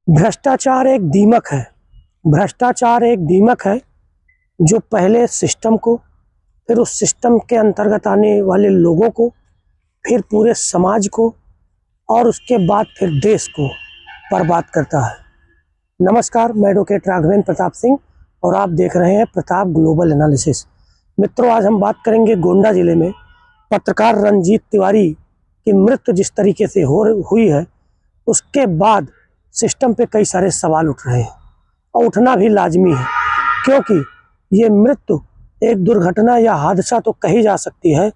भ्रष्टाचार एक दीमक है। भ्रष्टाचार एक दीमक है जो पहले सिस्टम को, फिर उस सिस्टम के अंतर्गत आने वाले लोगों को, फिर पूरे समाज को और उसके बाद फिर देश को बर्बाद करता है। नमस्कार, मैं एडवोकेट राघवेंद्र प्रताप सिंह और आप देख रहे हैं प्रताप ग्लोबल एनालिसिस। मित्रों, आज हम बात करेंगे गोंडा जिले में पत्रकार रणजीत तिवारी की मृत्यु जिस तरीके से हुई है, उसके बाद सिस्टम पे कई सारे सवाल उठ रहे हैं और उठना भी लाजमी है, क्योंकि ये मृत्यु एक दुर्घटना या हादसा तो कही जा सकती है,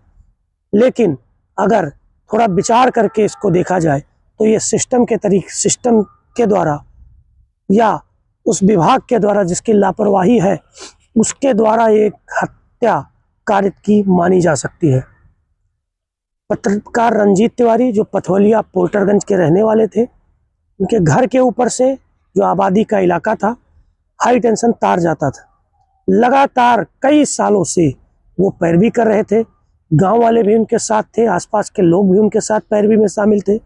लेकिन अगर थोड़ा विचार करके इसको देखा जाए तो ये सिस्टम के द्वारा या उस विभाग के द्वारा जिसकी लापरवाही है उसके द्वारा एक हत्या कारित की मानी जा सकती है। पत्रकार रणजीत तिवारी जो पथौलिया पोल्टरगंज के रहने वाले थे, उनके घर के ऊपर से जो आबादी का इलाका था, हाई टेंशन तार जाता था। लगातार कई सालों से वो पैरवी कर रहे थे। गांव वाले भी उनके साथ थे, आसपास के लोग भी उनके साथ पैरवी में शामिल थे।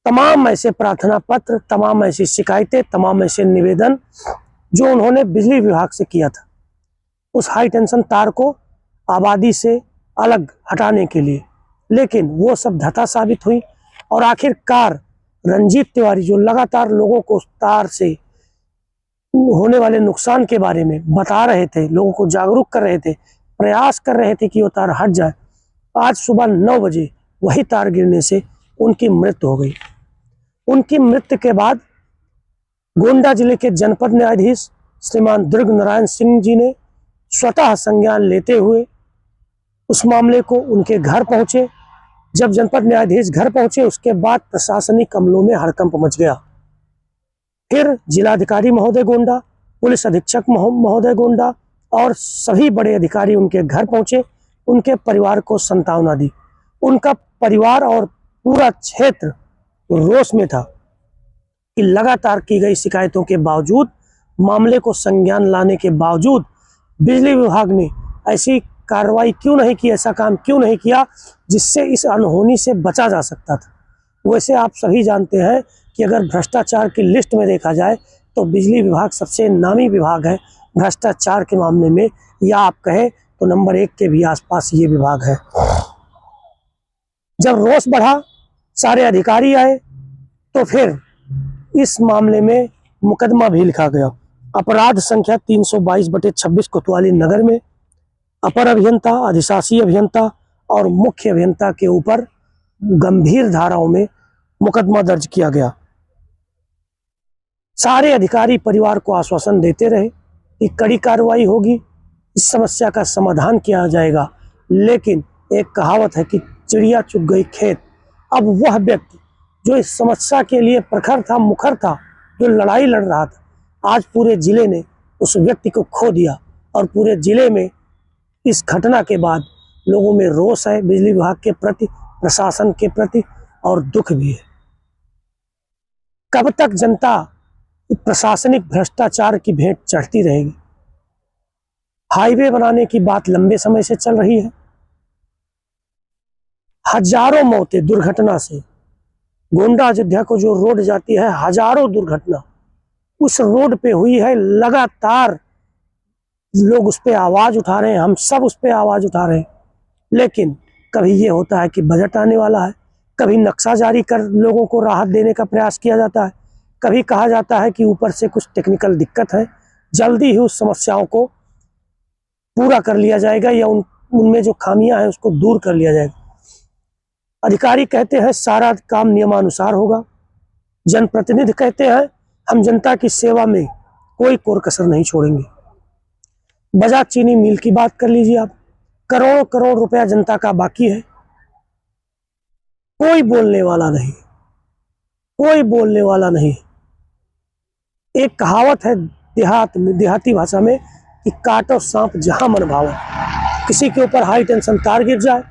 तमाम ऐसे प्रार्थना पत्र, तमाम ऐसी शिकायतें, तमाम ऐसे निवेदन जो उन्होंने बिजली विभाग से किया था उस हाई टेंशन तार को आबादी से अलग हटाने के लिए, लेकिन वो सब धता साबित हुई और आखिरकार रणजीत तिवारी जो लगातार लोगों को उस तार से होने वाले नुकसान के बारे में बता रहे थे, लोगों को जागरूक कर रहे थे, प्रयास कर रहे थे कि वो तार हट जाए, आज सुबह 9 बजे वही तार गिरने से उनकी मृत्यु हो गई। उनकी मृत्यु के बाद गोंडा जिले के जनपद न्यायाधीश श्रीमान दुर्ग नारायण सिंह जी ने स्वतः संज्ञान लेते हुए उस मामले को उनके घर पहुंचे। जब जनपद न्यायाधीश घर पहुंचे, उसके बाद प्रशासनिक अमलों में हड़कंप मच गया। फिर जिलाधिकारी महोदय गोंडा, पुलिस अधीक्षक महोदय गोंडा और सभी बड़े अधिकारी उनके घर पहुंचे, उनके परिवार को सांत्वना दी। उनका परिवार और पूरा क्षेत्र रोष में था कि लगातार की गई शिकायतों के बावजूद, मामले को संज्ञान लाने के बावजूद बिजली विभाग ने ऐसी कार्रवाई क्यों नहीं की, ऐसा काम क्यों नहीं किया जिससे इस अनहोनी से बचा जा सकता था। वैसे आप सभी जानते हैं कि अगर भ्रष्टाचार की लिस्ट में देखा जाए तो बिजली विभाग सबसे नामी विभाग है भ्रष्टाचार के मामले में, या आप कहें तो नंबर 1 के भी आसपास ये विभाग है। जब रोष बढ़ा, सारे अधिकारी आए, तो फिर इस मामले में मुकदमा भी लिखा गया। अपराध संख्या 322/26 कोतवाली नगर में अपर अभियंता, अधिशासी अभियंता और मुख्य अभियंता के ऊपर गंभीर धाराओं में मुकदमा दर्ज किया गया। सारे अधिकारी परिवार को आश्वासन देते रहे कि कड़ी कार्रवाई होगी, इस समस्या का समाधान किया जाएगा, लेकिन एक कहावत है कि चिड़िया चुग गई खेत। अब वह व्यक्ति जो इस समस्या के लिए प्रखर था, मुखर था, जो लड़ाई लड़ रहा था, आज पूरे जिले ने उस व्यक्ति को खो दिया और पूरे जिले में इस घटना के बाद लोगों में रोष है बिजली विभाग के प्रति, प्रशासन के प्रति, और दुख भी है। कब तक जनता प्रशासनिक भ्रष्टाचार की भेंट चढ़ती रहेगी? हाईवे बनाने की बात लंबे समय से चल रही है। हजारों मौतें दुर्घटना से, गोंडा अयोध्या को जो रोड जाती है, हजारों दुर्घटना उस रोड पे हुई है। लगातार लोग उस पे आवाज उठा रहे हैं, हम सब उस पे आवाज उठा रहे हैं, लेकिन कभी ये होता है कि बजट आने वाला है, कभी नक्शा जारी कर लोगों को राहत देने का प्रयास किया जाता है, कभी कहा जाता है कि ऊपर से कुछ टेक्निकल दिक्कत है, जल्दी ही उस समस्याओं को पूरा कर लिया जाएगा या उनमें जो खामियां हैं उसको दूर कर लिया जाएगा। अधिकारी कहते हैं सारा काम नियमानुसार होगा, जनप्रतिनिधि कहते हैं हम जनता की सेवा में कोई कोर कसर नहीं छोड़ेंगे। बजाज चीनी मिल की बात कर लीजिए आप, करोड़ों करोड़ रुपया जनता का बाकी है, कोई बोलने वाला नहीं, कोई बोलने वाला नहीं। एक कहावत है देहाती भाषा में कि काटो सांप जहां मन भावे। किसी के ऊपर हाई टेंशन तार गिर जाए,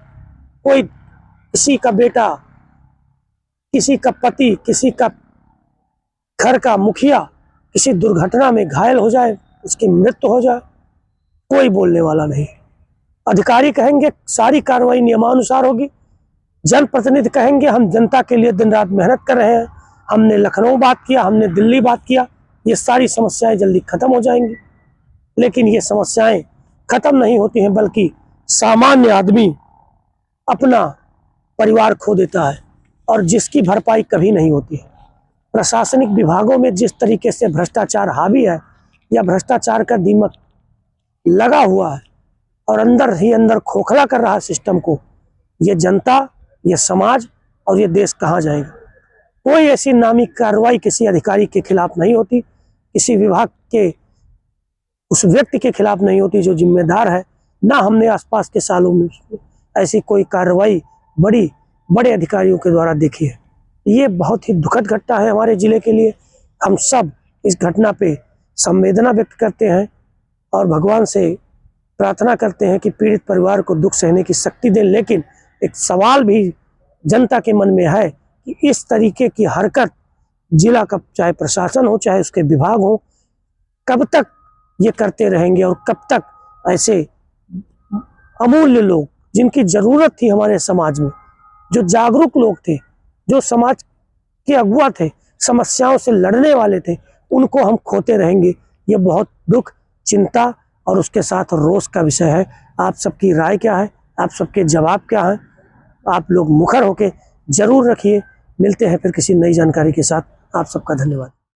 कोई, किसी का बेटा, किसी का पति, किसी का घर का मुखिया किसी दुर्घटना में घायल हो जाए, उसकी मृत्यु हो जाए, कोई बोलने वाला नहीं। अधिकारी कहेंगे सारी कार्रवाई नियमानुसार होगी, जनप्रतिनिधि कहेंगे हम जनता के लिए दिन रात मेहनत कर रहे हैं, हमने लखनऊ बात किया, हमने दिल्ली बात किया, ये सारी समस्याएं जल्दी खत्म हो जाएंगी। लेकिन ये समस्याएं खत्म नहीं होती हैं, बल्कि सामान्य आदमी अपना परिवार खो देता है और जिसकी भरपाई कभी नहीं होती है। प्रशासनिक विभागों में जिस तरीके से भ्रष्टाचार हावी है या भ्रष्टाचार का दीमक लगा हुआ है और अंदर ही अंदर खोखला कर रहा है सिस्टम को, ये जनता, ये समाज और ये देश कहाँ जाएगा। कोई ऐसी नामी कार्रवाई किसी अधिकारी के खिलाफ नहीं होती, किसी विभाग के उस व्यक्ति के खिलाफ नहीं होती जो जिम्मेदार है। ना हमने आसपास के सालों में ऐसी कोई कार्रवाई बड़े अधिकारियों के द्वारा देखी है। ये बहुत ही दुखद घटना है हमारे जिले के लिए। हम सब इस घटना पे संवेदना व्यक्त करते हैं और भगवान से प्रार्थना करते हैं कि पीड़ित परिवार को दुख सहने की शक्ति दें। लेकिन एक सवाल भी जनता के मन में है कि इस तरीके की हरकत जिला का चाहे प्रशासन हो चाहे उसके विभाग हो, कब तक ये करते रहेंगे और कब तक ऐसे अमूल्य लोग जिनकी ज़रूरत थी हमारे समाज में, जो जागरूक लोग थे, जो समाज के अगुआ थे, समस्याओं से लड़ने वाले थे, उनको हम खोते रहेंगे। ये बहुत दुख, चिंता और उसके साथ रोष का विषय है। आप सबकी राय क्या है, आप सबके जवाब क्या है, आप लोग मुखर होके जरूर रखिए। मिलते हैं फिर किसी नई जानकारी के साथ। आप सबका धन्यवाद।